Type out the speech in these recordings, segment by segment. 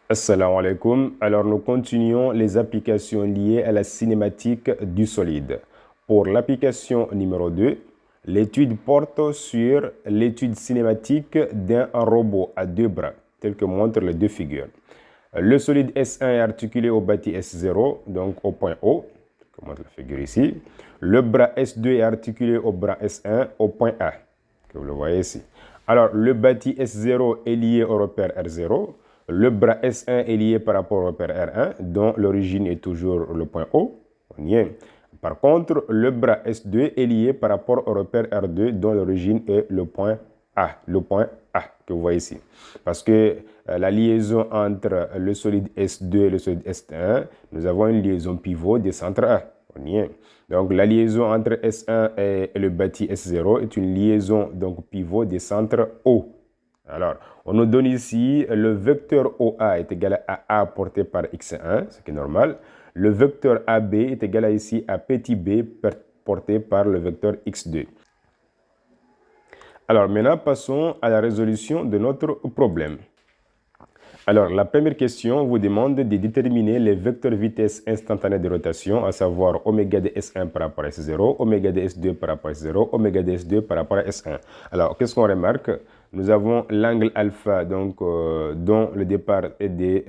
Assalamu alaikum. Alors, nous continuons les applications liées à la cinématique du solide. Pour l'application numéro 2, l'étude porte sur l'étude cinématique d'un robot à deux bras, tel que montrent les deux figures. Le solide S1 est articulé au bâti S0, donc au point O, comme montre la figure ici. Le bras S2 est articulé au bras S1 au point A, que vous le voyez ici. Alors, le bâti S0 est lié au repère R0. Le bras S1 est lié par rapport au repère R1, dont l'origine est toujours le point O. On y est. Par contre, le bras S2 est lié par rapport au repère R2, dont l'origine est le point A, que vous voyez ici. Parce que la liaison entre le solide S2 et le solide S1, nous avons une liaison pivot des centres A. On y est. Donc, la liaison entre S1 et le bâti S0 est une liaison donc, pivot des centres O. Alors, on nous donne ici le vecteur OA est égal à A porté par X1, ce qui est normal. Le vecteur AB est égal à ici à petit b porté par le vecteur X2. Alors, maintenant, passons à la résolution de notre problème. Alors, la première question vous demande de déterminer les vecteurs vitesse instantanée de rotation, à savoir oméga de S1 par rapport à S0, oméga de S2 par rapport à S0, oméga de S2 par rapport à S1. Alors, qu'est-ce qu'on remarque? Nous avons l'angle alpha, donc, dont le départ est de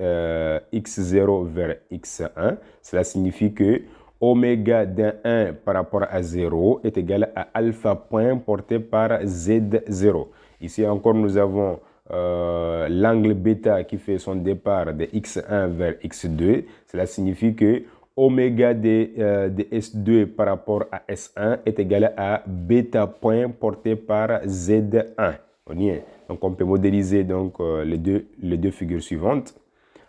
x0 vers x1. Cela signifie que oméga d'un 1 par rapport à 0 est égal à alpha point porté par z0. Ici encore, nous avons l'angle bêta qui fait son départ de x1 vers x2. Cela signifie que oméga de S2 par rapport à S1 est égal à bêta point porté par Z1. On y est. Donc, on peut modéliser donc, les deux figures suivantes.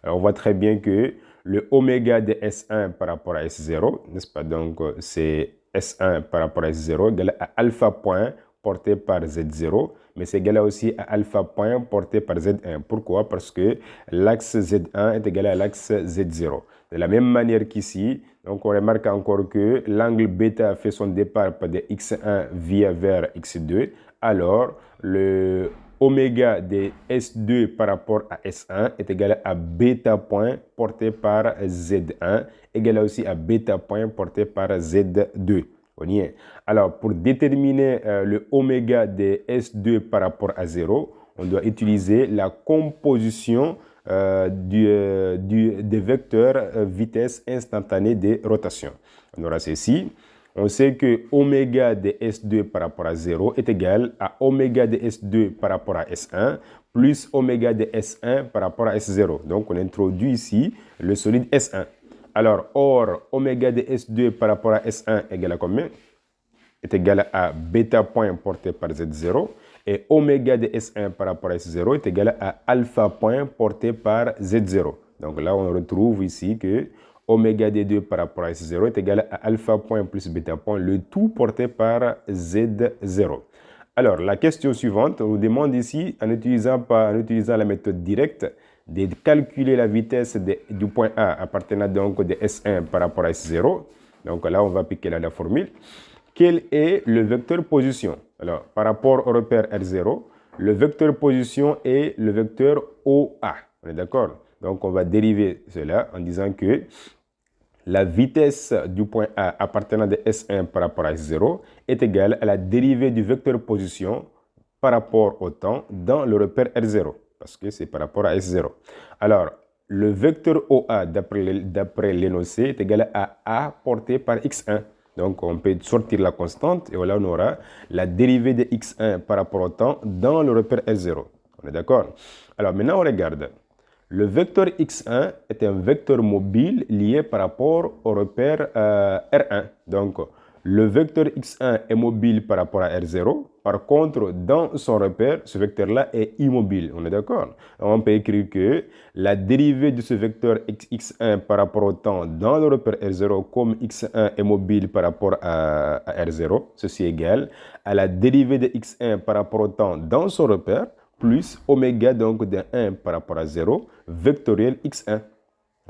Alors, on voit très bien que le oméga de S1 par rapport à S0, n'est-ce pas? Donc, c'est S1 par rapport à S0 égal à alpha point porté par Z0, mais c'est égal aussi à alpha point porté par Z1. Pourquoi? Parce que l'axe Z1 est égal à l'axe Z0. De la même manière qu'ici, donc on remarque encore que l'angle bêta fait son départ de X1 vers X2. Alors, le oméga de S2 par rapport à S1 est égal à bêta point porté par Z1, égal aussi à bêta point porté par Z2. On y est. Alors, pour déterminer le oméga de S2 par rapport à 0, on doit utiliser la composition des vecteurs vitesse instantanée de rotation. On aura ceci. On sait que oméga de S2 par rapport à 0 est égal à oméga de S2 par rapport à S1 plus oméga de S1 par rapport à S0. Donc, on introduit ici le solide S1. Alors, or, oméga de S2 par rapport à S1 égale à combien? Est égal à bêta point porté par Z0. Et oméga de S1 par rapport à S0 est égal à alpha point porté par Z0. Donc là, on retrouve ici que oméga de 2 par rapport à S0 est égal à alpha point plus bêta point, le tout porté par Z0. Alors, la question suivante, on nous demande ici, en utilisant la méthode directe, de calculer la vitesse du point A appartenant donc de S1 par rapport à S0. Donc là, on va appliquer la formule. Quel est le vecteur position? Alors, par rapport au repère R0, le vecteur position est le vecteur OA. On est d'accord? Donc, on va dériver cela en disant que la vitesse du point A appartenant de S1 par rapport à S0 est égale à la dérivée du vecteur position par rapport au temps dans le repère R0, parce que c'est par rapport à S0. Alors, le vecteur OA, d'après l'énoncé, est égal à A porté par X1. Donc, on peut sortir la constante et là, on aura la dérivée de X1 par rapport au temps dans le repère R0. On est d'accord? Alors, maintenant, on regarde. Le vecteur X1 est un vecteur mobile lié par rapport au repère R1. Donc, le vecteur X1 est mobile par rapport à R0. Par contre, dans son repère, ce vecteur-là est immobile. On est d'accord? On peut écrire que la dérivée de ce vecteur X1 par rapport au temps dans le repère R0, comme X1 est mobile par rapport à R0, ceci est égal à la dérivée de X1 par rapport au temps dans son repère, plus oméga donc de 1 par rapport à 0, vectoriel x1.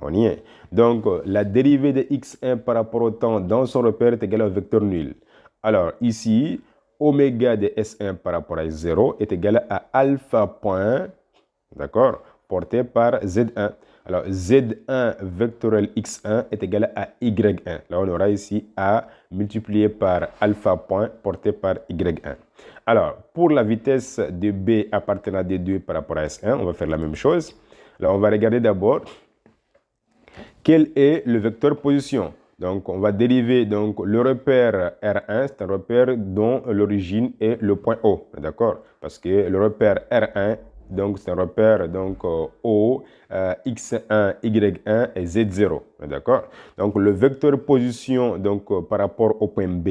On y est. Donc, la dérivée de x1 par rapport au temps dans son repère est égale au vecteur nul. Alors, ici, oméga de S1 par rapport à 0 est égal à alpha point, d'accord, porté par Z1. Alors, Z1 vectoriel X1 est égal à Y1. Là, on aura ici A multiplié par alpha point porté par Y1. Alors, pour la vitesse de B appartenant à D2 par rapport à S1, on va faire la même chose. Là, on va regarder d'abord quel est le vecteur position. Donc, on va dériver donc, le repère R1, c'est un repère dont l'origine est le point O, d'accord? Parce que le repère R1, donc c'est un repère donc, O, X1, Y1 et Z0, d'accord? Donc, le vecteur position donc, par rapport au point B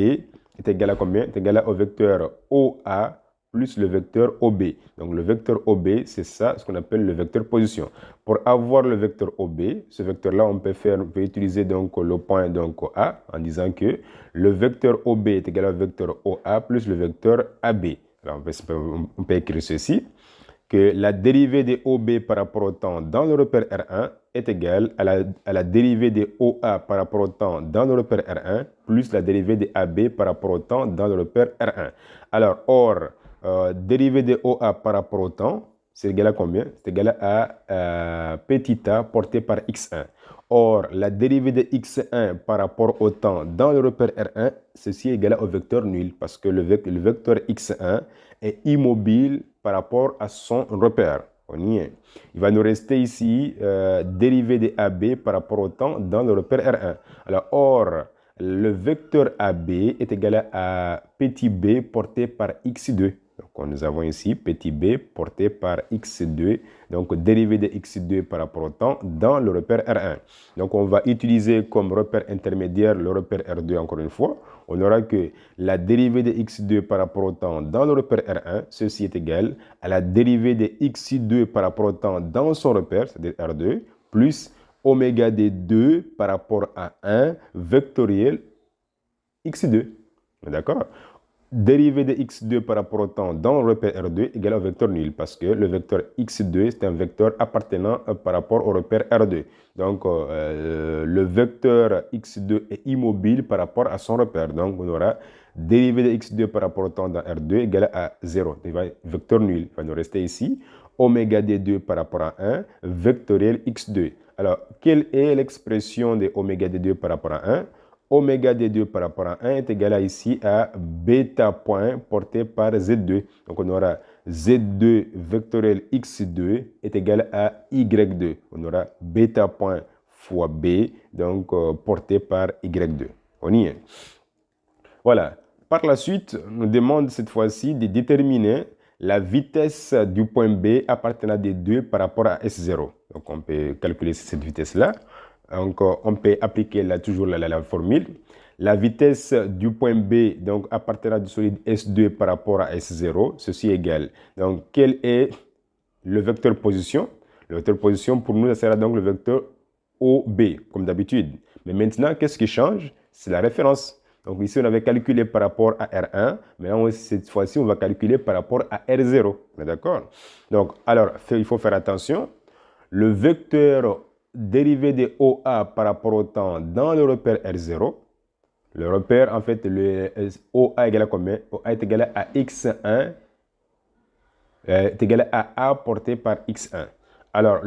est égal à combien? Est égal au vecteur OA plus le vecteur OB. Donc, le vecteur OB, c'est ça, ce qu'on appelle le vecteur position. Pour avoir le vecteur OB, ce vecteur-là, on peut utiliser donc le point donc A en disant que le vecteur OB est égal au vecteur OA plus le vecteur AB. Alors, on peut écrire ceci, que la dérivée de OB par rapport au temps dans le repère R1 est égale à la dérivée de OA par rapport au temps dans le repère R1 plus la dérivée de AB par rapport au temps dans le repère R1. Alors, dérivée de OA par rapport au temps, c'est égal à combien? C'est égal à petit a porté par x1. Or, la dérivée de x1 par rapport au temps dans le repère R1, ceci est égal au vecteur nul parce que le vecteur x1 est immobile par rapport à son repère. On y est. Il va nous rester ici dérivée de AB par rapport au temps dans le repère R1. Alors, or, le vecteur AB est égal à petit b porté par x2. Donc, nous avons ici petit b porté par x2, donc dérivé de x2 par rapport au temps dans le repère R1. Donc, on va utiliser comme repère intermédiaire le repère R2 encore une fois. On aura que la dérivée de x2 par rapport au temps dans le repère R1, ceci est égal à la dérivée de x2 par rapport au temps dans son repère, c'est-à-dire R2, plus oméga de 2 par rapport à 1 vectoriel x2. D'accord? Dérivée de x2 par rapport au temps dans le repère R2 égale au vecteur nul parce que le vecteur x2 c'est un vecteur appartenant par rapport au repère R2. Donc le vecteur x2 est immobile par rapport à son repère. Donc on aura dérivée de x2 par rapport au temps dans R2 égale à 0. Vecteur nul. Il va nous rester ici oméga d2 par rapport à 1 vectoriel x2. Alors quelle est l'expression de oméga d2 par rapport à 1? Oméga d2 par rapport à 1 est égal à ici à bêta point porté par z2. Donc on aura z2 vectoriel x2 est égal à y2. On aura bêta point fois b, donc porté par y2. On y est. Voilà. Par la suite, on nous demande cette fois-ci de déterminer la vitesse du point B appartenant à D2 par rapport à S0. Donc on peut calculer cette vitesse-là. Donc, on peut appliquer toujours la formule. La vitesse du point B, donc appartenant du solide S2 par rapport à S0, ceci est égal. Donc, quel est le vecteur position? Le vecteur position, pour nous, ça sera donc le vecteur OB, comme d'habitude. Mais maintenant, qu'est-ce qui change? C'est la référence. Donc, ici, on avait calculé par rapport à R1, mais là, cette fois-ci, on va calculer par rapport à R0. D'accord? Donc, alors, il faut faire attention. Le vecteur dérivé de OA par rapport au temps dans le repère R0. Le repère, en fait, le OA est égal à combien? OA est égal à X1 est égal à A porté par X1. Alors,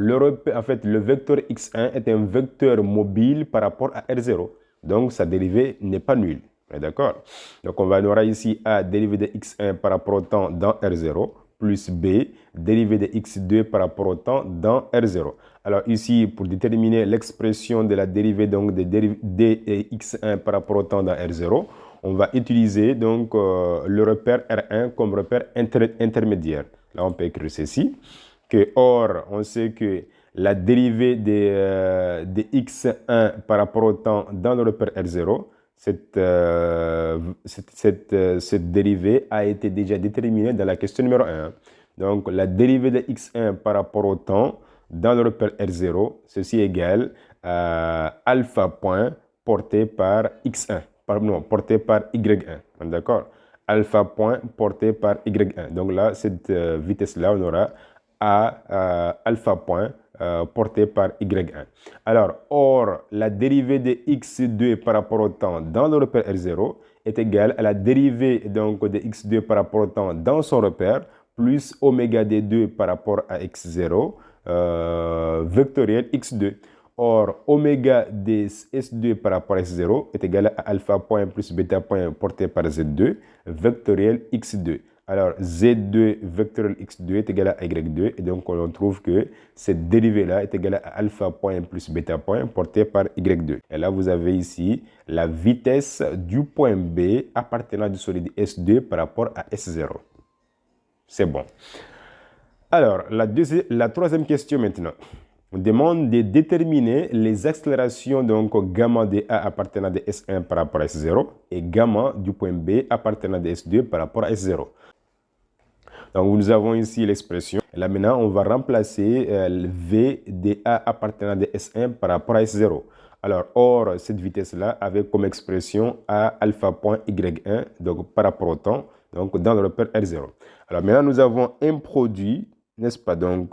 en fait, le vecteur X1 est un vecteur mobile par rapport à R0. Donc, sa dérivée n'est pas nulle. D'accord? Donc, on aura ici A dérivé de X1 par rapport au temps dans R0 plus B dérivé de X2 par rapport au temps dans R0. Alors ici, pour déterminer l'expression de la dérivée donc de dx1 par rapport au temps dans R0, on va utiliser donc le repère R1 comme repère intermédiaire. Là, on peut écrire ceci. Or, on sait que la dérivée de x1 par rapport au temps dans le repère R0, cette dérivée a été déjà déterminée dans la question numéro 1. Donc, la dérivée de x1 par rapport au temps dans le repère R0, ceci est égal à alpha point porté par x1, porté par y1. D'accord? Alpha point porté par y1. Donc là, cette vitesse-là, on aura alpha point porté par y1. Alors, or, la dérivée de x2 par rapport au temps dans le repère R0 est égale à la dérivée donc, de x2 par rapport au temps dans son repère plus oméga d2 par rapport à x0 vectoriel x2. Or, oméga de S2 par rapport à S0 est égal à alpha point plus bêta point porté par Z2 vectoriel X2. Alors, Z2 vectoriel X2 est égal à Y2 et donc on trouve que cette dérivée-là est égale à alpha point plus bêta point porté par Y2. Et là, vous avez ici la vitesse du point B appartenant du solide S2 par rapport à S0. C'est bon. Alors, la troisième question maintenant. On demande de déterminer les accélérations donc gamma de A appartenant de S1 par rapport à S0 et gamma du point B appartenant de S2 par rapport à S0. Donc nous avons ici l'expression. Là maintenant, on va remplacer V de A appartenant de S1 par rapport à S0. Alors, or, cette vitesse-là avait comme expression A alpha point Y1, donc par rapport au temps, donc dans le repère R0. Alors maintenant, nous avons un produit, n'est-ce pas, donc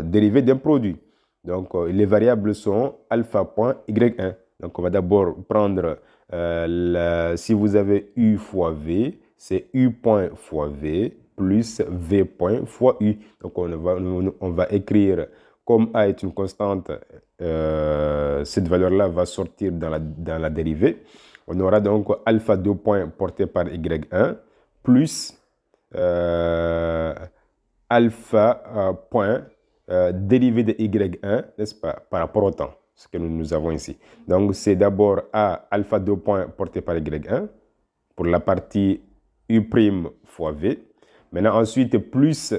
dérivé d'un produit. Donc, les variables sont alpha point Y1. Donc, on va d'abord prendre, si vous avez U fois V, c'est U point fois V plus V point fois U. Donc, on va écrire, comme A est une constante, cette valeur-là va sortir dans la dérivée. On aura donc alpha 2 points porté par Y1 plus alpha point dérivée de Y1, n'est-ce pas, par rapport au temps, ce que nous avons ici. Donc, c'est d'abord A alpha 2 points porté par Y1 pour la partie U' fois V. Maintenant, ensuite, plus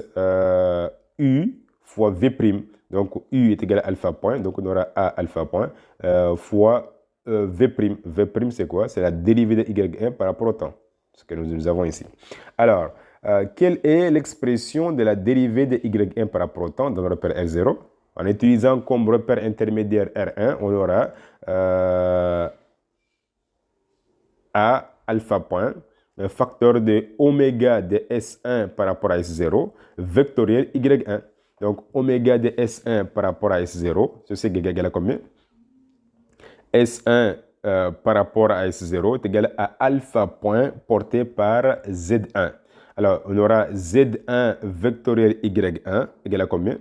U fois V'. Donc, U est égal à alpha point. Donc, on aura A alpha point fois V'. V', c'est quoi? C'est la dérivée de Y1 par rapport au temps, ce que nous avons ici. Alors, quelle est l'expression de la dérivée de Y1 par rapport au temps dans le repère R0? En utilisant comme repère intermédiaire R1, on aura A alpha point, un facteur de oméga de S1 par rapport à S0, vectoriel Y1. Donc, oméga de S1 par rapport à S0, c'est égal à combien? S1 par rapport à S0 est égal à alpha point porté par Z1. Alors, on aura Z1 vectoriel Y1 égal à combien?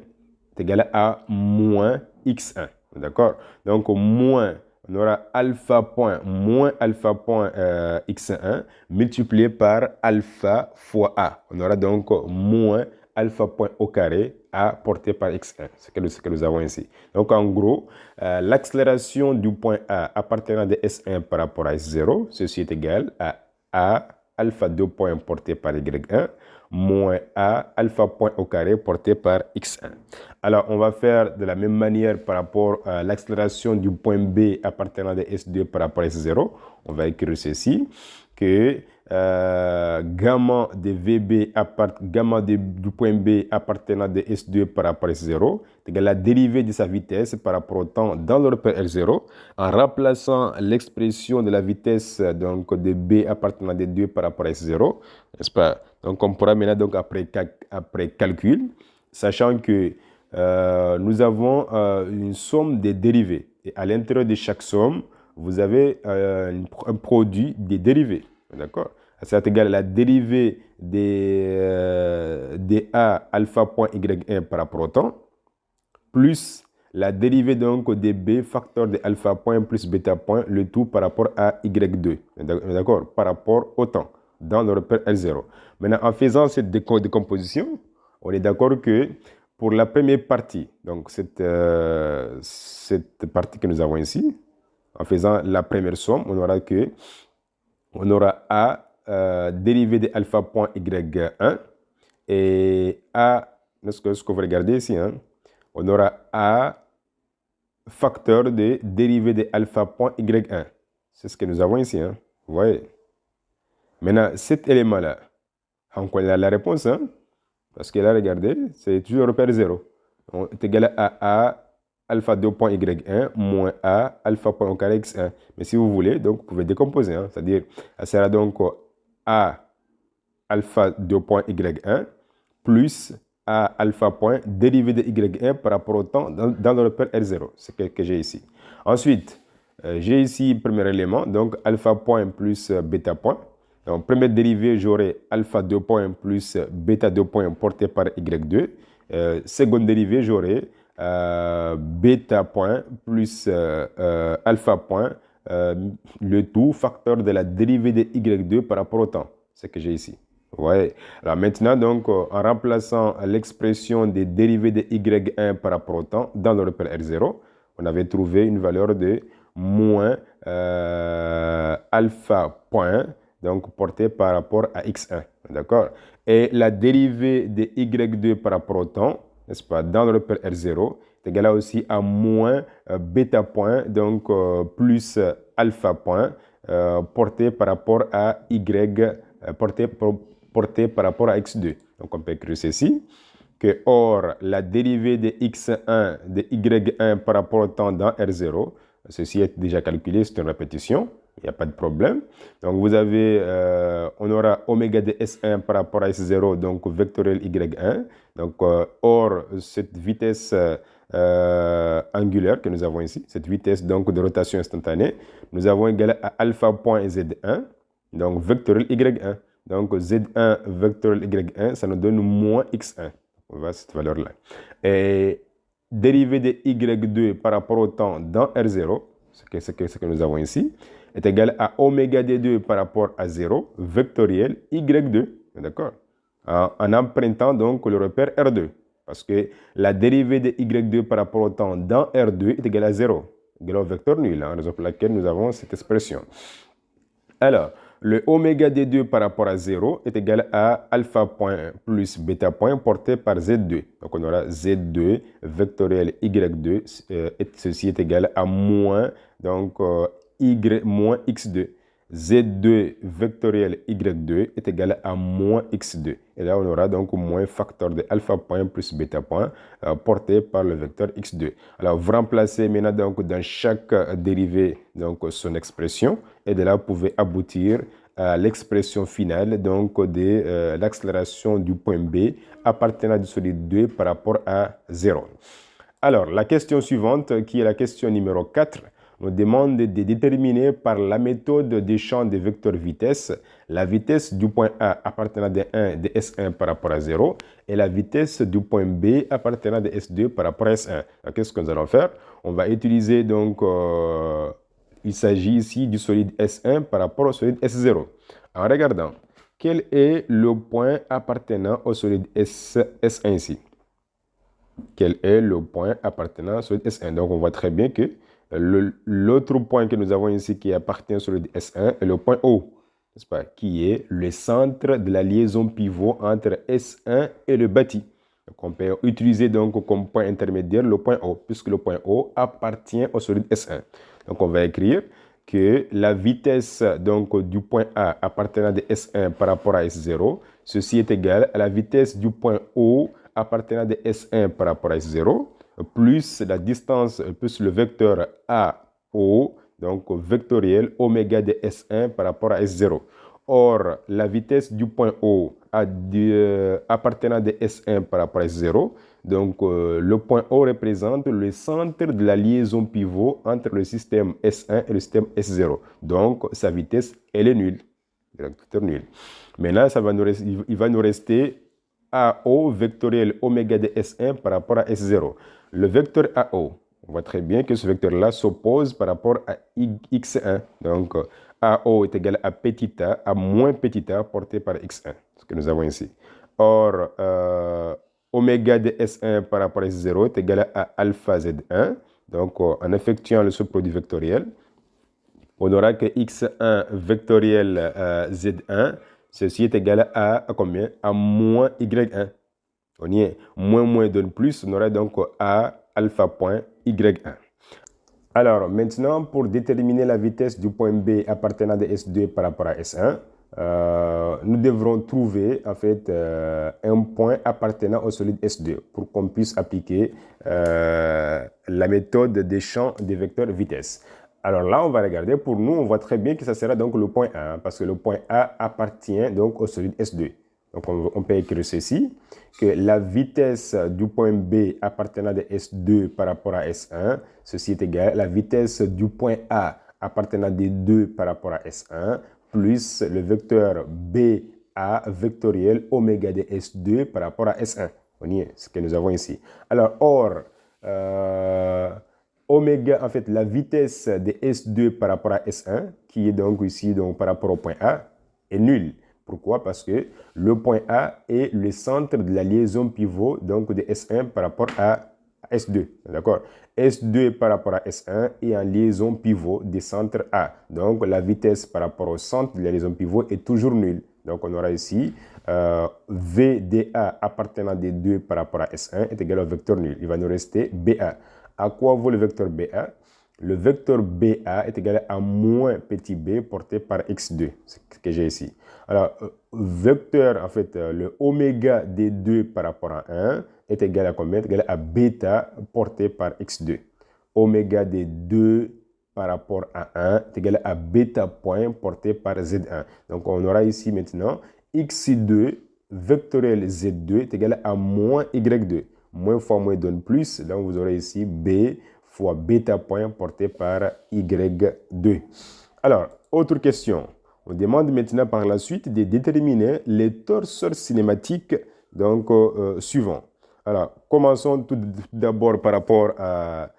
C'est égal à moins X1. D'accord? Donc, moins, on aura alpha point moins alpha point X1 multiplié par alpha fois A. On aura donc moins alpha point au carré A porté par X1. C'est ce que nous avons ici. Donc, en gros, l'accélération du point A appartenant de S1 par rapport à S0, ceci est égal à A alpha 2 points porté par Y1 moins A alpha point au carré porté par X1. Alors, on va faire de la même manière par rapport à l'accélération du point B appartenant de S2 par rapport à S0. On va écrire ceci, que gamma de VB gamma du point B appartenant de S2 par rapport à S0 est égal à la dérivée de sa vitesse par rapport au temps dans le repère R0 en remplaçant l'expression de la vitesse donc de B appartenant de 2 par rapport à S0, n'est-ce pas? Donc on pourra maintenant donc après calcul, sachant que nous avons une somme des dérivées et à l'intérieur de chaque somme vous avez un produit des dérivées. D'accord? C'est égal à la dérivée des A alpha point Y1 par rapport au temps, plus la dérivée donc des B facteur de alpha point plus bêta point, le tout par rapport à Y2. D'accord? Par rapport au temps, dans le repère L0. Maintenant, en faisant cette décomposition, on est d'accord que pour la première partie, donc cette partie que nous avons ici, en faisant la première somme, on aura A dérivée de alpha point Y1 et A, ce que vous regardez ici, hein, on aura A facteur de dérivée de alpha point Y1. C'est ce que nous avons ici. Hein, vous voyez. Maintenant, cet élément-là, on connaît la réponse, hein, parce que là, regardez, c'est toujours le repère 0. On est égal à A alpha 2 point Y1 moins A alpha point au carré X1. Mais si vous voulez, donc vous pouvez décomposer. Hein, c'est-à-dire, ça sera donc A alpha 2 point Y1 plus A alpha point dérivée de Y1 par rapport au temps dans le repère R0. C'est ce que j'ai ici. Ensuite, j'ai ici le premier élément, donc alpha point plus bêta point. Donc, première dérivée, j'aurai alpha 2 points plus bêta 2 points porté par y2. Seconde dérivée, j'aurai bêta point plus alpha point, le tout facteur de la dérivée de y2 par rapport au temps. C'est ce que j'ai ici. Ouais. Alors maintenant, donc, en remplaçant l'expression des dérivées de y1 par rapport au temps dans le repère R0, on avait trouvé une valeur de moins alpha point, donc portée par rapport à x1. D'accord? Et la dérivée de y2 par rapport au temps, n'est-ce pas, dans le repère R0, est égale aussi à moins bêta point, donc plus alpha point, porté par rapport à y, porté par rapport à x2. Donc on peut écrire ceci, que or la dérivée de x1 de y1 par rapport au temps dans R0, ceci est déjà calculé, c'est une répétition, il n'y a pas de problème. Donc vous avez, on aura oméga de S1 par rapport à S0, donc vectoriel y1. Donc or cette vitesse angulaire que nous avons ici, cette vitesse donc de rotation instantanée, nous avons égal à alpha point Z1, donc vectoriel y1. Donc Z1 vectoriel y1, ça nous donne moins x1. On va à cette valeur-là. Et dérivée de y2 par rapport au temps dans R0, ce que nous avons ici, est égal à oméga d2 par rapport à 0, vectoriel y2. D'accord? En empruntant donc le repère R2. Parce que la dérivée de y2 par rapport au temps dans R2 est égale à 0. Égal au vecteur nul, raison pour laquelle nous avons cette expression. Alors, le oméga d2 par rapport à 0 est égal à alpha point plus bêta point porté par z2. Donc, on aura z2 vectoriel y2, et ceci est égal à moins, donc, moins x2. Z2 vectoriel y2 est égal à moins x2. Et là, on aura donc moins facteur de alpha point plus bêta point porté par le vecteur x2. Alors, vous remplacez maintenant donc dans chaque dérivée donc son expression et de là, vous pouvez aboutir à l'expression finale donc de l'accélération du point B appartenant du solide 2 par rapport à 0. Alors, la question suivante, qui est la question numéro 4, nous demande de déterminer par la méthode des champs de vecteurs vitesse la vitesse du point A appartenant de 1 de S1 par rapport à 0 et la vitesse du point B appartenant de S2 par rapport à S1. Qu'est-ce que nous allons faire? On va utiliser donc, il s'agit ici du solide S1 par rapport au solide S0. En regardant, quel est le point appartenant au solide S1 ici? Quel est le point appartenant au solide S1? Donc on voit très bien que l'autre point que nous avons ici qui appartient au solide S1 est le point O, n'est-ce pas, qui est le centre de la liaison pivot entre S1 et le bâti. Donc on peut utiliser donc comme point intermédiaire le point O, puisque le point O appartient au solide S1. Donc on va écrire que la vitesse donc, du point A appartenant de S1 par rapport à S0, ceci est égal à la vitesse du point O appartenant de S1 par rapport à S0, plus la distance, plus le vecteur AO, donc vectoriel oméga de S1 par rapport à S0. Or, la vitesse du point O appartenant de S1 par rapport à S0, donc le point O représente le centre de la liaison pivot entre le système S1 et le système S0. Donc, sa vitesse, elle est nulle. Tout est nul. Maintenant, il va nous rester AO vectoriel oméga de S1 par rapport à S0. Le vecteur AO, on voit très bien que ce vecteur-là s'oppose par rapport à X1. Donc, AO est égal à petit a, à moins petit a porté par X1, ce que nous avons ici. Or, oméga de S1 par rapport à S0 est égal à alpha Z1. Donc, en effectuant le subproduit vectoriel, on aura que X1 vectoriel Z1, ceci est égal à combien? À moins Y1. On y est. Moins donne plus, on aura donc A alpha point Y1. Alors, maintenant, pour déterminer la vitesse du point B appartenant de S2 par rapport à S1, nous devrons trouver en fait un point appartenant au solide S2 pour qu'on puisse appliquer la méthode des champs des vecteurs vitesse. Alors là, on va regarder, pour nous, on voit très bien que ça sera donc le point A, parce que le point A appartient donc au solide S2. Donc on peut écrire ceci, que la vitesse du point B appartenant de S2 par rapport à S1, ceci est égal à la vitesse du point A appartenant des 2 par rapport à S1, plus le vecteur BA vectoriel oméga de S2 par rapport à S1. On y est, ce que nous avons ici. Alors, oméga, en fait, la vitesse de S2 par rapport à S1, qui est donc ici donc, par rapport au point A, est nulle. Pourquoi? Parce que le point A est le centre de la liaison pivot donc de S1 par rapport à S2. D'accord? S2 par rapport à S1 est en liaison pivot des centres A. Donc, la vitesse par rapport au centre de la liaison pivot est toujours nulle. Donc, on aura ici VDA appartenant des deux par rapport à S1 est égal au vecteur nul. Il va nous rester BA. À quoi vaut le vecteur BA? Le vecteur BA est égal à moins petit b porté par x2, c'est ce que j'ai ici. Alors, vecteur, en fait, le oméga des 2 par rapport à 1 est égal à combien? Est égal à bêta porté par x2. Oméga des 2 par rapport à 1 est égal à bêta point porté par z1. Donc, on aura ici maintenant x2 vectoriel z2 est égal à moins y2. Moins fois moins donne plus. Donc, vous aurez ici b fois bêta point porté par y2. Alors, autre question. On demande maintenant par la suite de déterminer les torseurs cinématiques donc, suivants. Alors, commençons tout d'abord par rapport à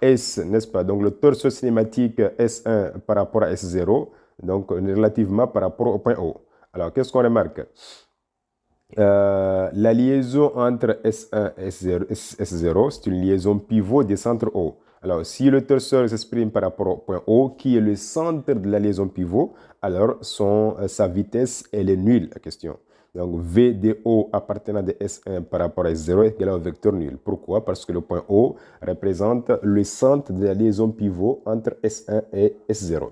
S, n'est-ce pas? Donc, le torseur cinématique S1 par rapport à S0, donc relativement par rapport au point O. Alors, qu'est-ce qu'on remarque? La liaison entre S1 et S0, c'est une liaison pivot des centres O. Alors, si le torseur s'exprime par rapport au point O, qui est le centre de la liaison pivot, alors sa vitesse, elle est nulle, la question. Donc, V de O appartenant de S1 par rapport à S0 est égal au vecteur nul. Pourquoi? Parce que le point O représente le centre de la liaison pivot entre S1 et S0.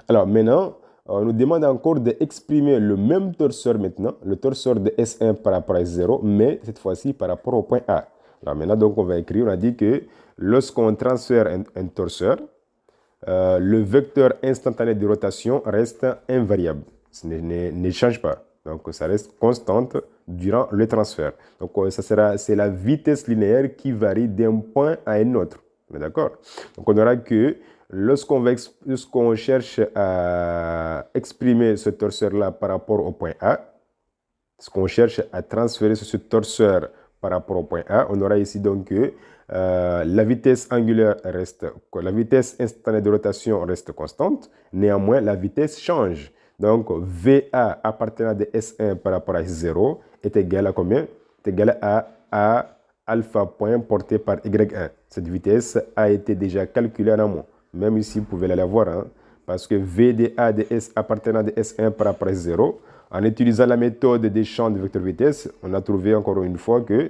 Alors, maintenant, on nous demande encore d'exprimer le même torseur maintenant, le torseur de S1 par rapport à S0, mais cette fois-ci par rapport au point A. Alors maintenant, donc, on va écrire, on a dit que lorsqu'on transfère un torseur, le vecteur instantané de rotation reste invariable, ça ne change pas. Donc, ça reste constante durant le transfert. Donc, c'est la vitesse linéaire qui varie d'un point à un autre. D'accord? Donc, on aura que lorsqu'on cherche à exprimer ce torseur-là par rapport au point A, lorsqu'on cherche à transférer ce torseur par rapport au point A, on aura ici donc que la vitesse angulaire la vitesse instantanée de rotation reste constante, néanmoins la vitesse change. Donc VA appartenant de S1 par rapport à S0 est égal à combien? Est égal à alpha point porté par Y1. Cette vitesse a été déjà calculée en amont. Même ici, vous pouvez la voir, hein, parce que VDA de S appartenant de S1 par rapport à S0, en utilisant la méthode des champs de vecteur vitesse, on a trouvé encore une fois que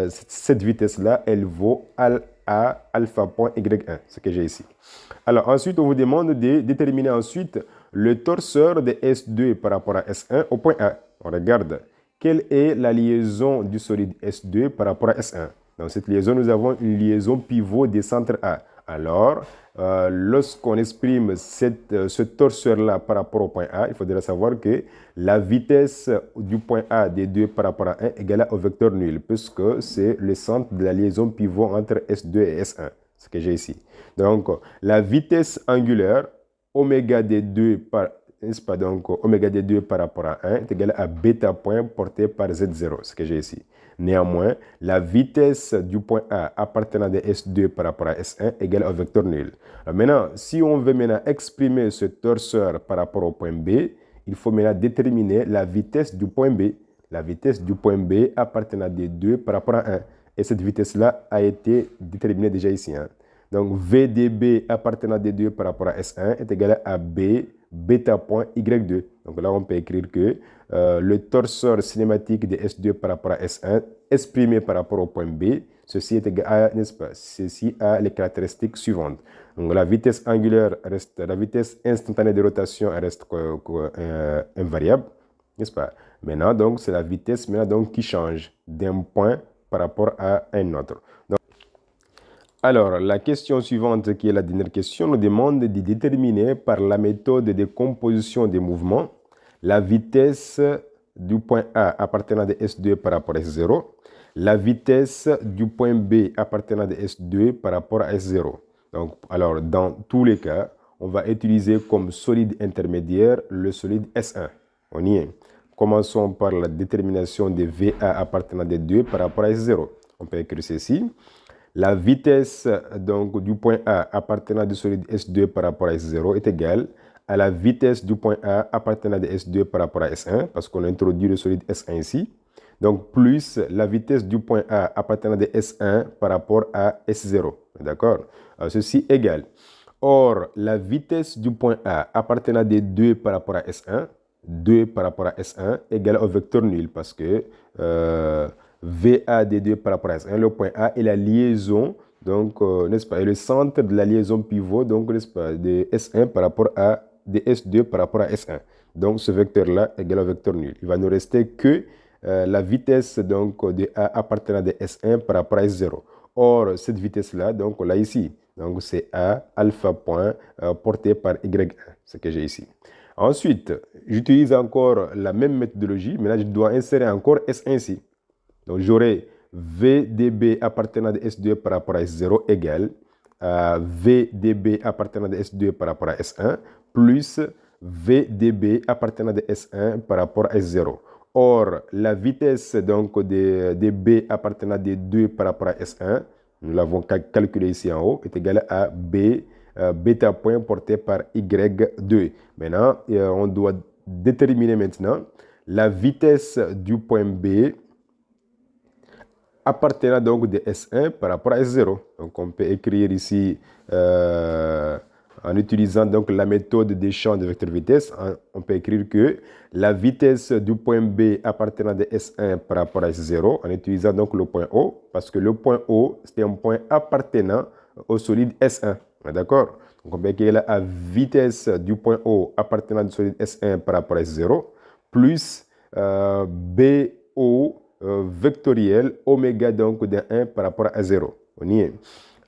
cette vitesse-là, elle vaut à alpha point Y1, ce que j'ai ici. Alors ensuite, on vous demande de déterminer ensuite le torseur de S2 par rapport à S1 au point A. On regarde quelle est la liaison du solide S2 par rapport à S1. Dans cette liaison, nous avons une liaison pivot des centres A. Alors, lorsqu'on exprime ce torseur-là par rapport au point A, il faudra savoir que la vitesse du point A des deux par rapport à 1 est égale au vecteur nul, puisque c'est le centre de la liaison pivot entre S2 et S1, ce que j'ai ici. Donc, la vitesse angulaire, oméga des 2 par, n'est-ce pas, donc oméga des 2 par rapport à 1 est égal à bêta point porté par Z0, ce que j'ai ici. Néanmoins, la vitesse du point A appartenant de S2 par rapport à S1 est égale au vecteur nul. Alors maintenant, si on veut maintenant exprimer ce torseur par rapport au point B, il faut maintenant déterminer la vitesse du point B. La vitesse du point B appartenant des 2 par rapport à 1. Et cette vitesse-là a été déterminée déjà ici. Hein. Donc, VDB appartenant des 2 par rapport à S1 est égal à B bêta point Y2. Donc là, on peut écrire que le torseur cinématique de S2 par rapport à S1 exprimé par rapport au point B, ceci est égal à, n'est-ce pas, ceci a les caractéristiques suivantes. Donc la vitesse angulaire reste, la vitesse instantanée de rotation reste invariable, n'est-ce pas? Maintenant, donc, c'est la vitesse maintenant, donc, qui change d'un point par rapport à un autre. Donc, alors, la question suivante, qui est la dernière question, nous demande de déterminer par la méthode de composition des mouvements la vitesse du point A appartenant de S2 par rapport à S0, la vitesse du point B appartenant de S2 par rapport à S0. Donc, alors, dans tous les cas, on va utiliser comme solide intermédiaire le solide S1. On y est. Commençons par la détermination de VA appartenant des deux par rapport à S0. On peut écrire ceci. La vitesse donc, du point A appartenant du solide S2 par rapport à S0 est égale à la vitesse du point A appartenant de S2 par rapport à S1, parce qu'on introduit le solide S1 ici. Donc, plus la vitesse du point A appartenant de S1 par rapport à S0. D'accord? Ceci égale. Or, la vitesse du point A appartenant des 2 par rapport à S1, 2 par rapport à S1 égale au vecteur nul, parce que VA des 2 par rapport à S1, le point A est la liaison, donc, n'est-ce pas, et le centre de la liaison pivot, donc, n'est-ce pas, de S1 par rapport à de S2 par rapport à S1. Donc, ce vecteur-là égale au vecteur nul. Il va nous rester que la vitesse donc, de A appartenant de S1 par rapport à S0. Or, cette vitesse-là, donc, on l'a ici. Donc, c'est A alpha point porté par Y1, ce que j'ai ici. Ensuite, j'utilise encore la même méthodologie, mais là, je dois insérer encore S1 ici. Donc, j'aurai VDB appartenant de S2 par rapport à S0 égale VDB appartenant de S2 par rapport à S1 plus VDB appartenant de S1 par rapport à S0. Or, la vitesse donc de B appartenant des 2 par rapport à S1, nous l'avons calculé ici en haut, est égale à B bêta point porté par Y2. Maintenant, on doit déterminer maintenant la vitesse du point B appartenant donc de S1 par rapport à S0. Donc, on peut écrire ici en utilisant donc la méthode des champs de vecteur vitesse, on peut écrire que la vitesse du point B appartenant de S1 par rapport à S0 en utilisant donc le point O, parce que le point O, c'est un point appartenant au solide S1. D'accord? Donc, on peut écrire la vitesse du point O appartenant au solide S1 par rapport à S0 plus BO vectoriel oméga donc de 1 par rapport à 0. On y est.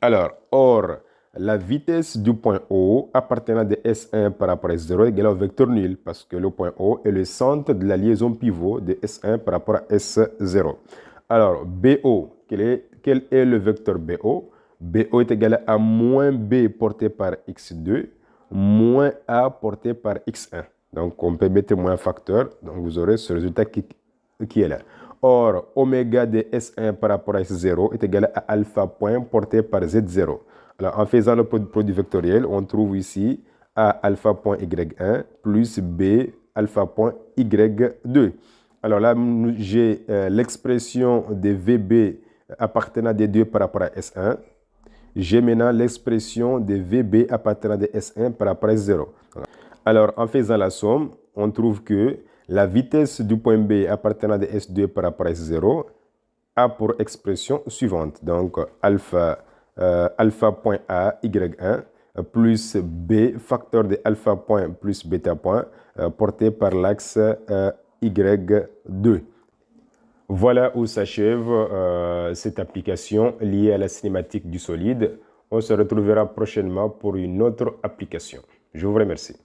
Alors, or, la vitesse du point O appartenant de S1 par rapport à S0 est égale au vecteur nul, parce que le point O est le centre de la liaison pivot de S1 par rapport à S0. Alors, BO, quel est le vecteur BO? BO est égal à moins B porté par X2 moins A porté par X1. Donc, on peut mettre moins facteur, donc vous aurez ce résultat qui est là. Or, oméga de S1 par rapport à S0 est égal à alpha point porté par Z0. Alors, en faisant le produit vectoriel, on trouve ici A alpha point Y1 plus B alpha point Y2. Alors là, j'ai l'expression de VB appartenant des 2 par rapport à S1. J'ai maintenant l'expression de VB appartenant de S1 par rapport à S0. Alors, en faisant la somme, on trouve que la vitesse du point B appartenant de S2 par rapport à S0 a pour expression suivante. Donc, alpha point A, Y1, plus B, facteur de alpha point plus bêta point, porté par l'axe Y2. Voilà où s'achève cette application liée à la cinématique du solide. On se retrouvera prochainement pour une autre application. Je vous remercie.